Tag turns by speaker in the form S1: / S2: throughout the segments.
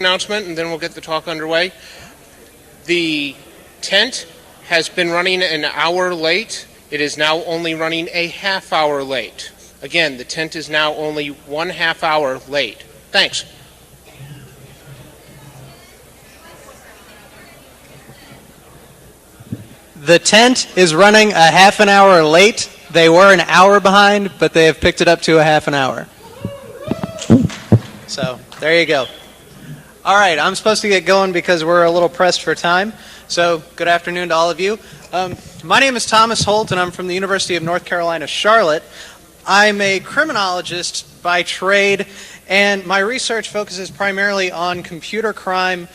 S1: announcement, and then we'll get the talk underway. The tent has been running an hour late. It is now only running a half hour late. Again, the tent is now only 1/2 hour late. Thanks.
S2: The tent is running a half an hour late. They were an hour behind, but they have picked it up to a half an hour. So, there you go. All right, I'm supposed to get going because we're a little pressed for time. So, good afternoon to all of you. My name is Thomas Holt, and I'm from the University of North Carolina, Charlotte. I'm a criminologist by trade, and my research focuses primarily on computer crime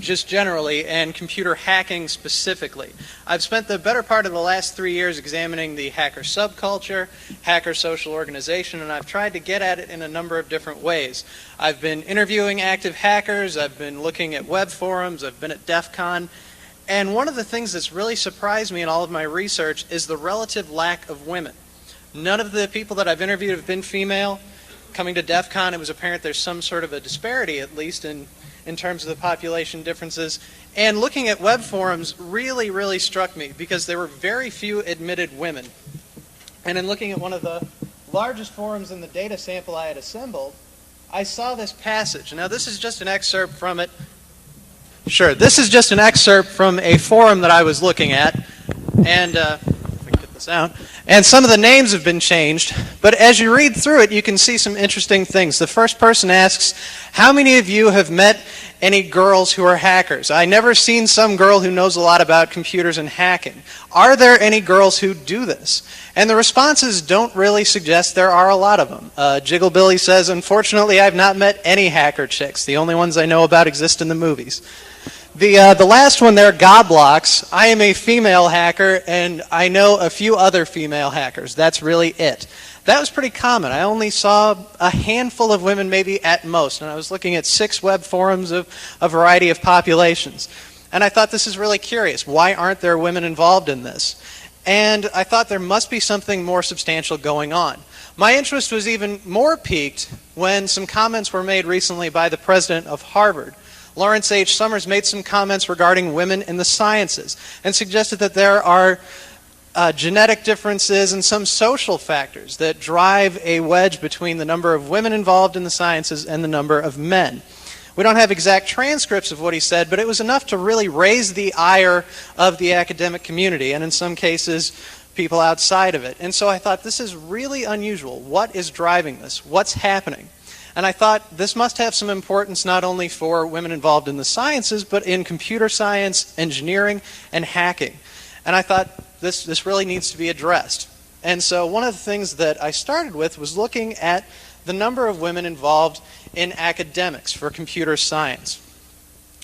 S2: just generally and computer hacking specifically. I've spent the better part of the last 3 years examining the hacker subculture, hacker social organization, and I've tried to get at it in a number of different ways. I've been interviewing active hackers, I've been looking at web forums, I've been at DEFCON, and one of the things that's really surprised me in all of my research is the relative lack of women. None of the people that I've interviewed have been female. Coming to DEFCON, it was apparent there's some sort of a disparity, at least in terms of the population differences. And looking at web forums really struck me because there were very few admitted women. And in looking at one of the largest forums in the data sample I had assembled, I saw this passage. Now, this is just an excerpt from it. Sure, this is just an excerpt from a forum that I was looking at. And if I can get this out. And some of the names have been changed, but as you read through it, you can see some interesting things. The first person asks, how many of you have met any girls who are hackers? I never seen some girl who knows a lot about computers and hacking. Are there any girls who do this? And the responses don't really suggest there are a lot of them. Jiggle Billy says, unfortunately, I've not met any hacker chicks. The only ones I know about exist in the movies. The last one there, Goblox, I am a female hacker, and I know a few other female hackers. That's really it. That was pretty common. I only saw a handful of women, maybe at most, and I was looking at 6 web forums of a variety of populations. And I thought, this is really curious. Why aren't there women involved in this? And I thought there must be something more substantial going on. My interest was even more piqued when some comments were made recently by the president of Harvard. Lawrence H. Summers made some comments regarding women in the sciences and suggested that there are genetic differences and some social factors that drive a wedge between the number of women involved in the sciences and the number of men. We don't have exact transcripts of what he said, but it was enough to really raise the ire of the academic community, and in some cases, people outside of it. And so I thought, this is really unusual. What is driving this? What's happening? And I thought this must have some importance not only for women involved in the sciences, but in computer science, engineering, and hacking. And I thought this really needs to be addressed. And so one of the things that I started with was looking at the number of women involved in academics for computer science.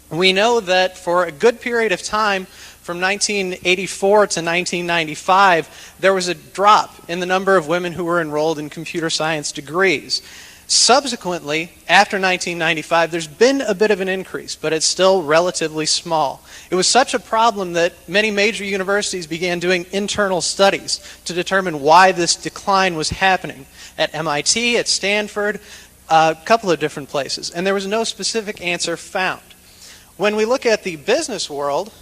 S2: We know that for a good period of time, from 1984 to 1995, there was a drop in the number of women who were enrolled in computer science degrees. Subsequently, after 1995, there's been a bit of an increase, but it's still relatively small. It was such a problem that many major universities began doing internal studies to determine why this decline was happening. At MIT, at Stanford, a couple of different places, and there was no specific answer found. When we look at the business world,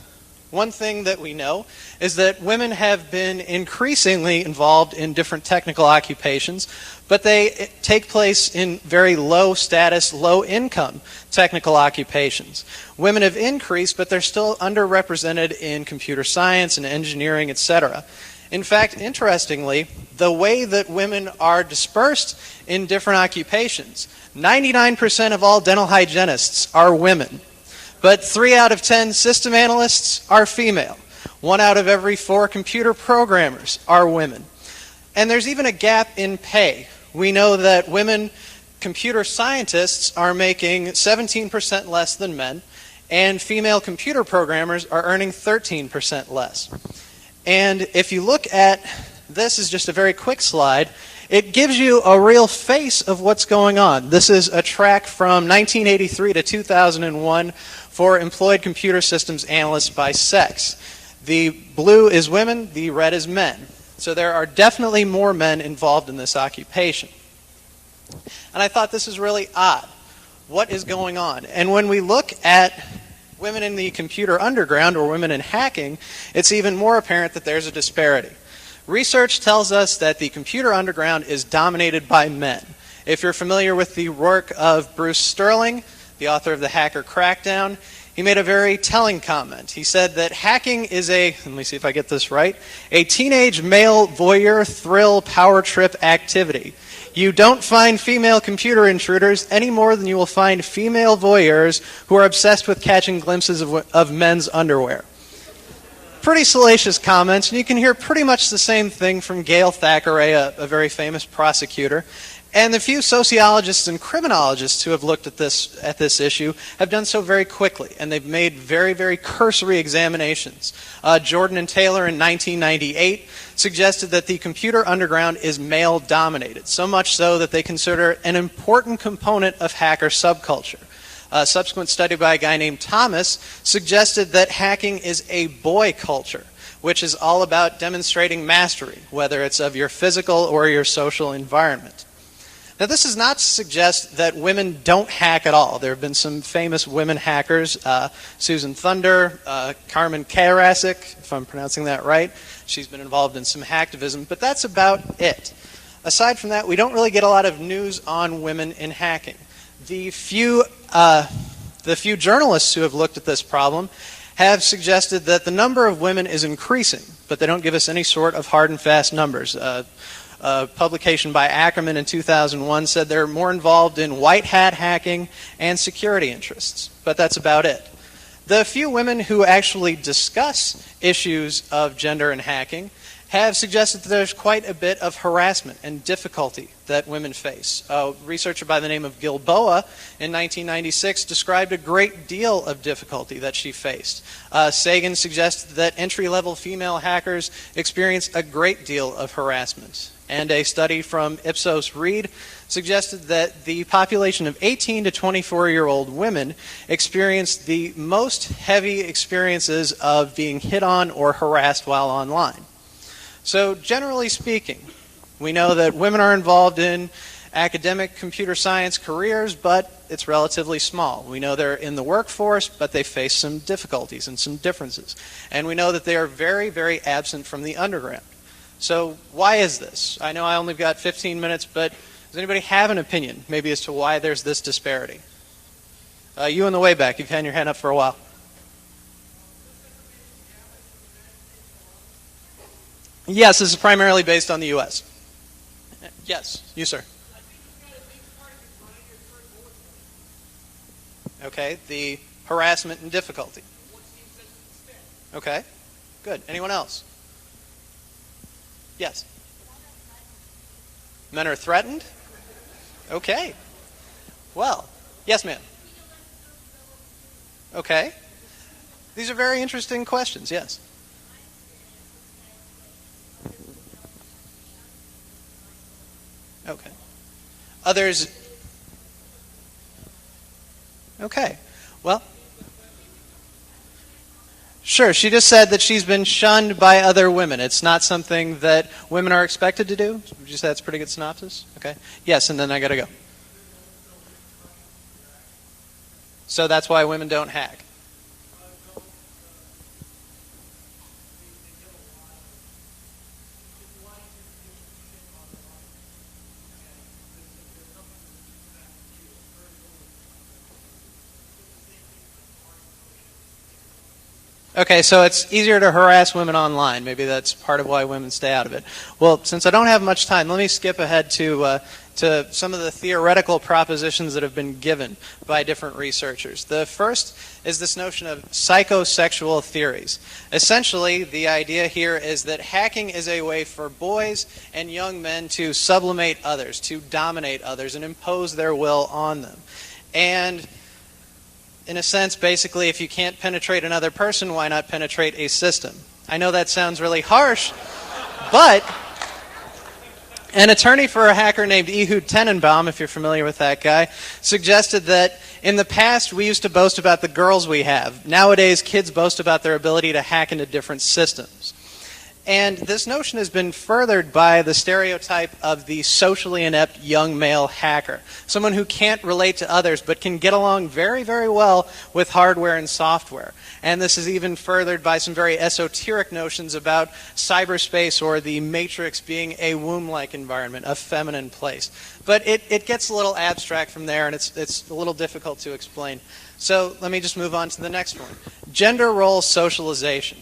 S2: one thing that we know is that women have been increasingly involved in different technical occupations, but they take place in very low status, low income technical occupations. Women have increased, but they're still underrepresented in computer science and engineering, etc. In fact, interestingly, the way that women are dispersed in different occupations, 99% of all dental hygienists are women. But 3 out of 10 system analysts are female. 1 out of every 4 computer programmers are women. And there's even a gap in pay. We know that women computer scientists are making 17% less than men, and female computer programmers are earning 13% less. And if you look at this is just a very quick slide, it gives you a real face of what's going on. This is a track from 1983 to 2001 for employed computer systems analysts by sex. The blue is women, the red is men. So there are definitely more men involved in this occupation. And I thought this is really odd. what is going on. And when we look at women in the computer underground or women in hacking, it's even more apparent that there's a disparity. Research tells us that the computer underground is dominated by men. If you're familiar with the work of Bruce Sterling, the author of The Hacker Crackdown, he made a very telling comment. He said that hacking is let me see if I get this right, a teenage male voyeur thrill power trip activity. You don't find female computer intruders any more than you will find female voyeurs who are obsessed with catching glimpses of men's underwear. Pretty salacious comments, and you can hear pretty much the same thing from Gail Thackeray, a very famous prosecutor. And the few sociologists and criminologists who have looked at this issue have done so very quickly, and they've made very, very cursory examinations. Jordan and Taylor in 1998 suggested that the computer underground is male-dominated, so much so that they consider it an important component of hacker subculture. A subsequent study by a guy named Thomas suggested that hacking is a boy culture, which is all about demonstrating mastery, whether it's of your physical or your social environment. Now, this is not to suggest that women don't hack at all. There have been some famous women hackers, Susan Thunder, Carmen Karasik, if I'm pronouncing that right. She's been involved in some hacktivism, but that's about it. Aside from that, we don't really get a lot of news on women in hacking. The few journalists who have looked at this problem have suggested that the number of women is increasing, but they don't give us any sort of hard and fast numbers. A publication by Ackerman in 2001 said they're more involved in white hat hacking and security interests, but that's about it. The few women who actually discuss issues of gender and hacking have suggested that there's quite a bit of harassment and difficulty that women face. A researcher by the name of Gilboa in 1996 described a great deal of difficulty that she faced. Sagan suggested that entry-level female hackers experience a great deal of harassment. And a study from Ipsos Reid suggested that the population of 18 to 24-year-old women experienced the most heavy experiences of being hit on or harassed while online. So generally speaking, we know that women are involved in academic computer science careers, but it's relatively small. We know they're in the workforce, but they face some difficulties and some differences. And we know that they are very, very absent from the underground. So why is this? I know I only got 15 minutes, but does anybody have an opinion, maybe as to why there's this disparity? You in the way back, you've had your hand up for a while. Yes, this is primarily based on the U.S. Yes, you, sir. Okay, the harassment and difficulty. Okay, good. Anyone else? Yes. Men are threatened? Okay. Well, yes, ma'am. Okay. These are very interesting questions, yes. Okay. Others? Okay. Well, sure. She just said that she's been shunned by other women. It's not something that women are expected to do. Would you say that's a pretty good synopsis? Okay. Yes, and then I got to go. So that's why women don't hack. Okay, so it's easier to harass women online. Maybe that's part of why women stay out of it. Well, since I don't have much time, let me skip ahead to some of the theoretical propositions that have been given by different researchers. The first is this notion of psychosexual theories. Essentially, the idea here is that hacking is a way for boys and young men to sublimate others, to dominate others, and impose their will on them. And in a sense, basically, if you can't penetrate another person, why not penetrate a system? I know that sounds really harsh, but an attorney for a hacker named Ehud Tenenbaum, if you're familiar with that guy, suggested that in the past we used to boast about the girls we have. Nowadays, kids boast about their ability to hack into different systems. And this notion has been furthered by the stereotype of the socially inept young male hacker, someone who can't relate to others but can get along very, very well with hardware and software. And this is even furthered by some very esoteric notions about cyberspace or the matrix being a womb-like environment, a feminine place. But it gets a little abstract from there, and it's a little difficult to explain. So let me just move on to the next one. Gender role socialization.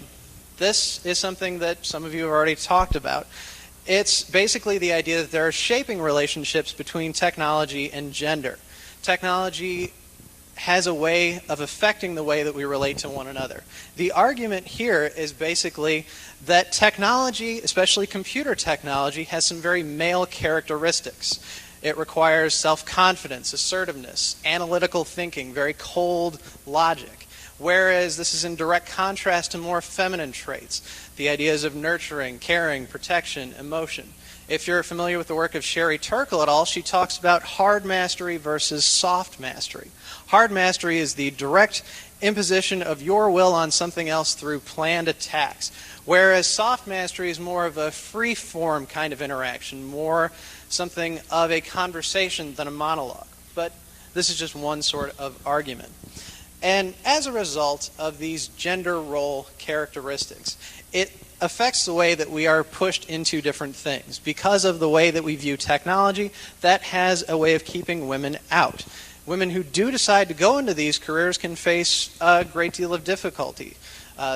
S2: This is something that some of you have already talked about. It's basically the idea that there are shaping relationships between technology and gender. Technology has a way of affecting the way that we relate to one another. The argument here is basically that technology, especially computer technology, has some very male characteristics. It requires self-confidence, assertiveness, analytical thinking, very cold logic. Whereas this is in direct contrast to more feminine traits, the ideas of nurturing, caring, protection, emotion. If you're familiar with the work of Sherry Turkle et al., she talks about hard mastery versus soft mastery. Hard mastery is the direct imposition of your will on something else through planned attacks, whereas soft mastery is more of a free-form kind of interaction, more something of a conversation than a monologue. But this is just one sort of argument. And as a result of these gender role characteristics, it affects the way that we are pushed into different things. Because of the way that we view technology, that has a way of keeping women out. Women who do decide to go into these careers can face a great deal of difficulty.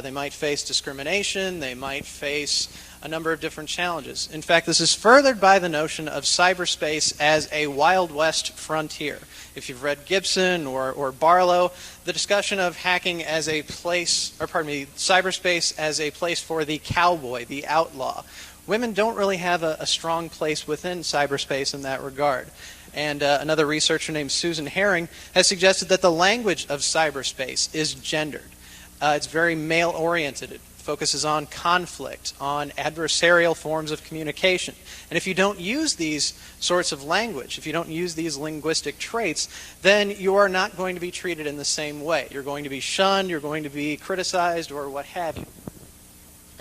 S2: They might face discrimination, they might face a number of different challenges. In fact, this is furthered by the notion of cyberspace as a Wild West frontier. If you've read Gibson or Barlow, the discussion of hacking as a place, or pardon me, cyberspace as a place for the cowboy, the outlaw. Women don't really have a strong place within cyberspace in that regard. And another researcher named Susan Herring has suggested that the language of cyberspace is gendered. It's very male-oriented. It focuses on conflict, on adversarial forms of communication. And if you don't use these sorts of language, if you don't use these linguistic traits, then you are not going to be treated in the same way. You're going to be shunned, you're going to be criticized, or what have you.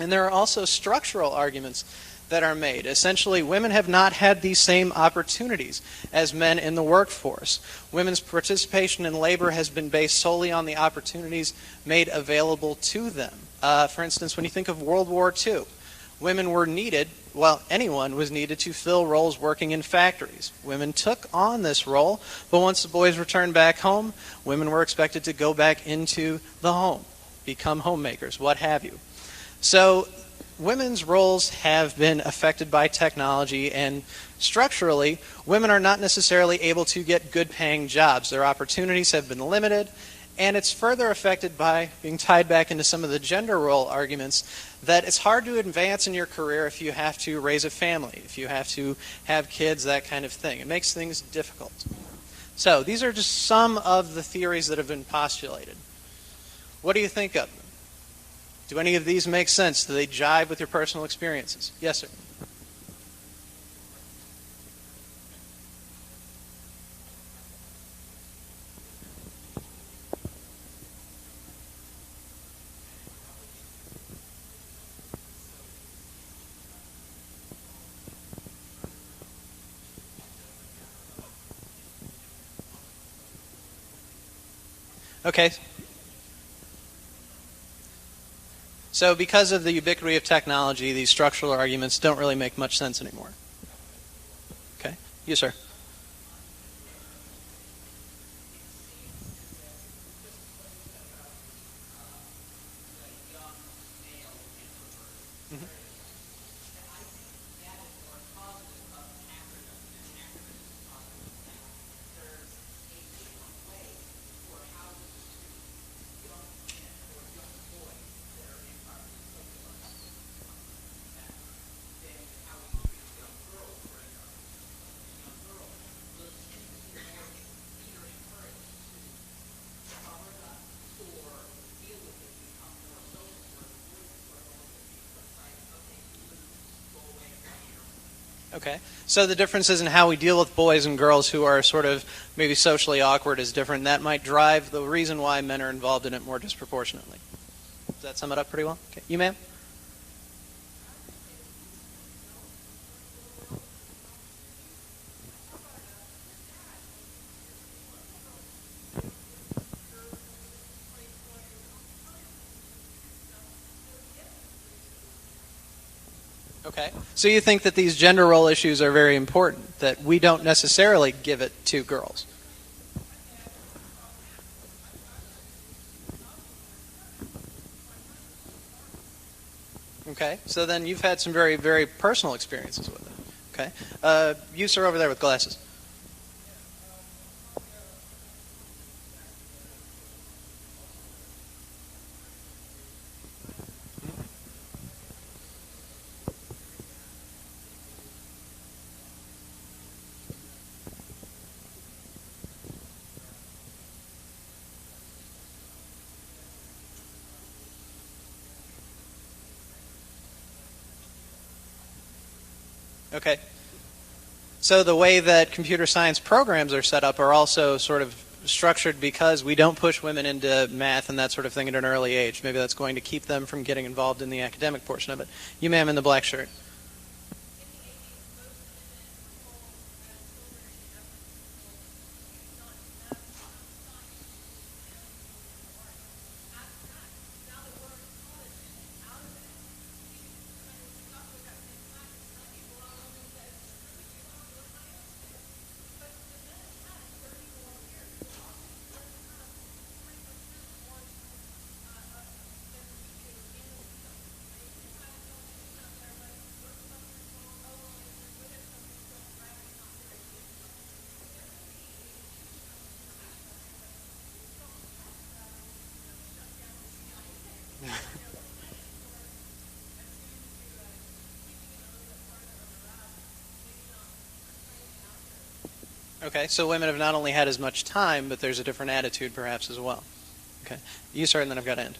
S2: And there are also structural arguments that are made. Essentially, women have not had these same opportunities as men in the workforce. Women's participation in labor has been based solely on the opportunities made available to them. For instance, when you think of World War II, women were needed, well, anyone was needed to fill roles working in factories. Women took on this role, but once the boys returned back home, women were expected to go back into the home, become homemakers, what have you. So women's roles have been affected by technology, and structurally, women are not necessarily able to get good-paying jobs. Their opportunities have been limited, and it's further affected by being tied back into some of the gender role arguments that it's hard to advance in your career if you have to raise a family, if you have to have kids, that kind of thing. It makes things difficult. So these are just some of the theories that have been postulated. What do you think of them? Do any of these make sense? Do they jive with your personal experiences? Yes, sir. Okay. So because of the ubiquity of technology, these structural arguments don't really make much sense anymore. Okay? Yes, sir. Mhm. Okay. So the differences in how we deal with boys and girls who are sort of maybe socially awkward is different. That might drive the reason why men are involved in it more disproportionately. Does that sum it up pretty well? Okay. You, ma'am? Okay. So you think that these gender role issues are very important, that we don't necessarily give it to girls? Okay. So then you've had some very, very personal experiences with it. Okay. You, sir, over there with glasses. Okay. So the way that computer science programs are set up are also sort of structured because we don't push women into math and that sort of thing at an early age. Maybe that's going to keep them from getting involved in the academic portion of it. You, ma'am, in the black shirt. Okay, so women have not only had as much time, but there's a different attitude perhaps as well. Okay, you, sir, and then I've got to end.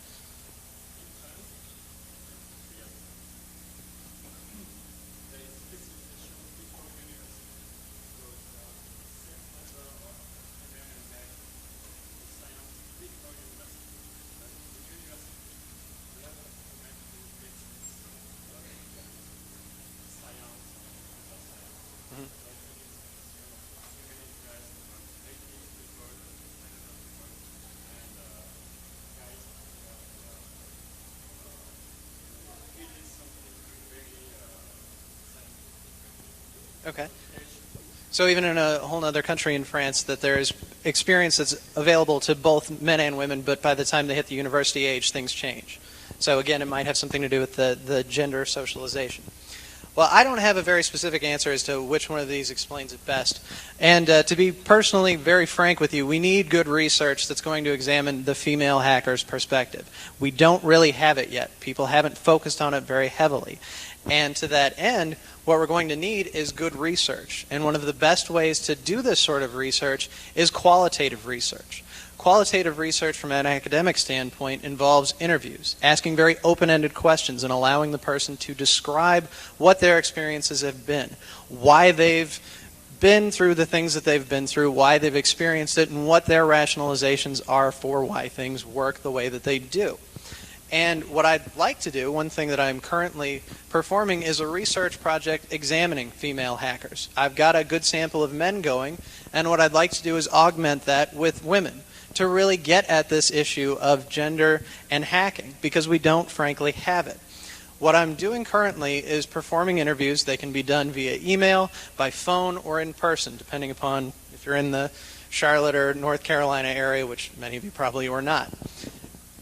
S2: Okay. So even in a whole other country in France, that there's experience that's available to both men and women, but by the time they hit the university age, things change. So again, it might have something to do with the gender socialization. Well, I don't have a very specific answer as to which one of these explains it best. And to be personally very frank with you, we need good research that's going to examine the female hacker's perspective. We don't really have it yet. People haven't focused on it very heavily. And to that end, what we're going to need is good research. And one of the best ways to do this sort of research is qualitative research. Qualitative research from an academic standpoint involves interviews, asking very open-ended questions and allowing the person to describe what their experiences have been, why they've been through the things that they've been through, why they've experienced it, and what their rationalizations are for why things work the way that they do. And what I'd like to do, one thing that I'm currently performing, is a research project examining female hackers. I've got a good sample of men going, and what I'd like to do is augment that with women to really get at this issue of gender and hacking, because we don't frankly have it. What I'm doing currently is performing interviews. They can be done via email, by phone, or in person, depending upon if you're in the Charlotte or North Carolina area, which many of you probably are not.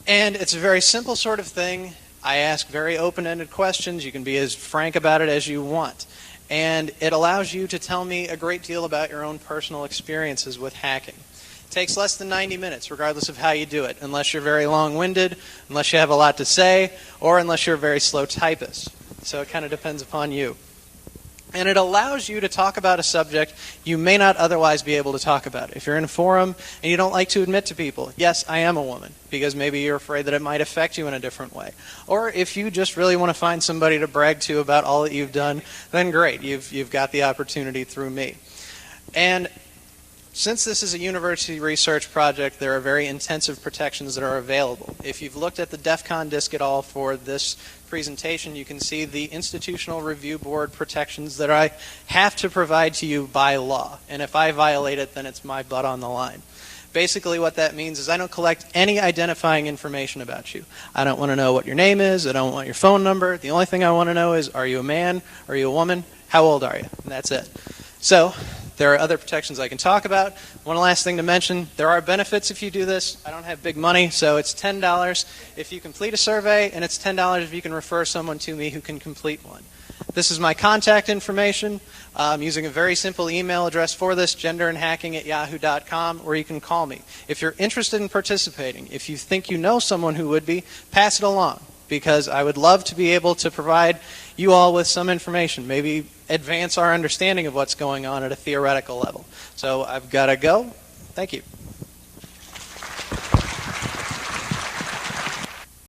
S2: And it's a very simple sort of thing. I ask very open-ended questions. You can be as frank about it as you want. And it allows you to tell me a great deal about your own personal experiences with hacking. It takes less than 90 minutes, regardless of how you do it, unless you're very long-winded, unless you have a lot to say, or unless you're a very slow typist. So it kind of depends upon you. And it allows you to talk about a subject you may not otherwise be able to talk about. If you're in a forum and you don't like to admit to people, yes, I am a woman, because maybe you're afraid that it might affect you in a different way. Or if you just really want to find somebody to brag to about all that you've done, then great, you've got the opportunity through me. And since this is a university research project, there are very intensive protections that are available. If you've looked at the DEFCON disc at all for this presentation, you can see the Institutional Review Board protections that I have to provide to you by law. And if I violate it, then it's my butt on the line. Basically what that means is I don't collect any identifying information about you. I don't want to know what your name is. I don't want your phone number. The only thing I want to know is, are you a man? Are you a woman? How old are you? And that's it. So there are other protections I can talk about. One last thing to mention, there are benefits if you do this. I don't have big money, so it's $10 if you complete a survey, and it's $10 if you can refer someone to me who can complete one. This is my contact information. I'm using a very simple email address for this, genderandhacking@yahoo.com, or you can call me. If you're interested in participating, if you think you know someone who would be, pass it along, because I would love to be able to provide you all with some information, maybe advance our understanding of what's going on at a theoretical level. So I've got to go. Thank you.